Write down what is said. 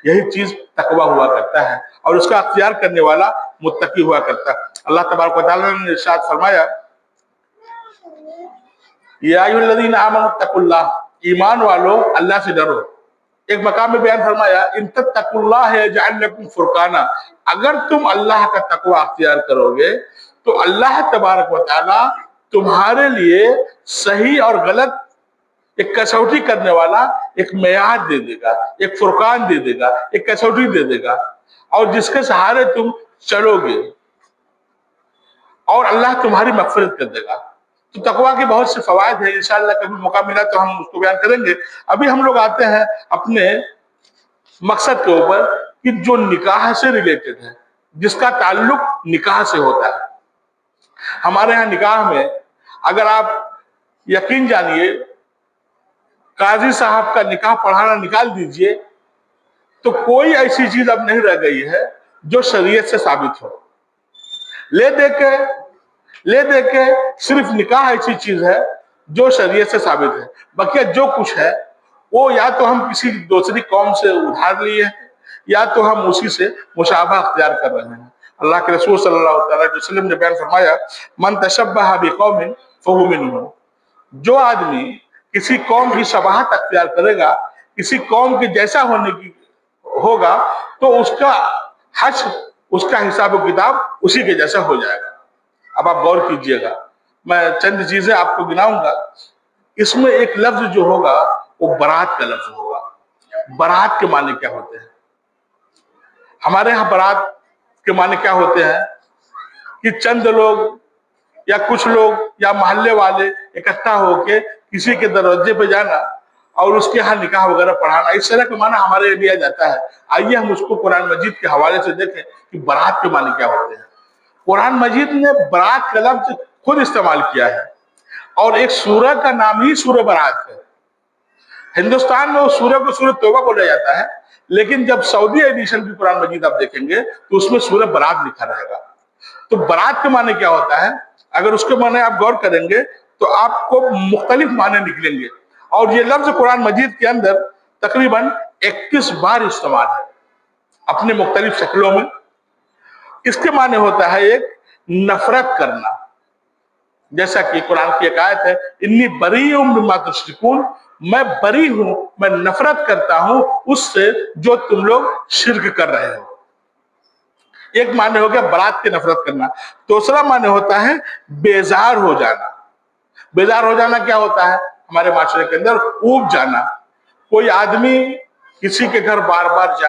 यही चीज तकवा हुआ करता है और उसका अख्तियार करने वाला मुत्तकी हुआ करता है। अल्लाह तबारक व तआला ने इरशाद फरमाया, या अय्युहल्लज़ीना आमनु तक़ुल्लाह, ईमान वालो अल्लाह से डरो। एक मकाम में बयान फरमाया, इन तत्तक़ुल्लाह यजअल लकुम फुरक़ाना, अगर तुम अल्लाह का तकवा अख्तियार करोगे तो अल्लाह तबारक व तआला तुम्हारे लिए सही और गलत एक कसौटी करने वाला एक मेयाद दे देगा, एक फुरकान दे देगा, एक कसौटी दे देगा, और जिसके सहारे तुम चलोगे और अल्लाह तुम्हारी मग़फ़िरत कर देगा। तो तकवा के बहुत से फवायद है, इंशाअल्लाह कभी मौका मिला तो हम उसको बयान करेंगे। अभी हम लोग आते हैं अपने मकसद के ऊपर कि जो निकाह से रिलेटेड है, जिसका ताल्लुक निकाह से होता है। हमारे यहाँ निकाह में अगर आप यकीन जानिए काजी साहब का निकाह पढ़ाना निकाल दीजिए तो कोई ऐसी चीज अब नहीं रह गई है जो शरीयत से साबित हो। ले दे के सिर्फ निकाह ऐसी चीज है जो शरीयत से साबित है, बाकी जो कुछ है वो या तो हम किसी दूसरी कौम से उधार लिए हैं या तो हम उसी से मुशाबहा अख्तियार कर रहे हैं। अल्लाह के रसूल सल्लल्लाहु अलैहि वसल्लम ने बयान फरमाया, मन तशब्बह बिकौमिन फहुव मिनहुम, जो आदमी किसी कौम की शबाहत अख्तियार करेगा, किसी कौम के जैसा होने की होगा, तो उसका हश, उसका हिसाब किताब उसी के जैसा हो जाएगा। अब आप गौर कीजिएगा, मैं चंद चीजें आपको गिनाऊंगा। इसमें एक लफ्ज जो होगा वो बारात का लफ्ज होगा। बारात के माने क्या होते हैं? हमारे यहाँ बारात के माने क्या होते हैं कि चंद लोग या कुछ लोग या मोहल्ले वाले इकट्ठा होके किसी के दरवाजे पे जाना और उसके यहाँ निकाह वगैरह पढ़ाना, इस तरह का माना हमारे लिया जाता है। आइए हम उसको कुरान मजीद के हवाले से देखें कि बारात के माने क्या होते हैं। कुरान मजीद ने बारात का लफ्ज खुद इस्तेमाल किया है और एक सूरह का नाम ही सूरह बारात है। हिंदुस्तान में उस सूरह को सूरह तौबा बोला जाता है, लेकिन जब सऊदी एडिशन की कुरान मजीद आप देखेंगे तो उसमें सूरह बारात लिखा रहेगा। तो बारात के माने क्या होता है, अगर उसके माने आप गौर करेंगे तो आपको मुख्तलिफ माने निकलेंगे, और ये लफ्ज कुरान मजीद के अंदर तकरीबन 31 बार इस्तेमाल है अपने मुख्तलिफ शक्लों में। इसके माने होता है एक नफरत करना, जैसा कि कुरान की एक आयत है, इन्नी बरीउम मिम्मा तुश्रिकून, मैं बरी हूं, मैं नफरत करता हूं उससे जो तुम लोग शिर्क कर रहे हो। एक माने हो गया बारात की नफरत करना। दूसरा माने होता है बेजार हो जाना। बेजार हो जाना क्या होता है? हमारे माशरे के अंदर ऊब जाना। कोई आदमी किसी के घर बार बार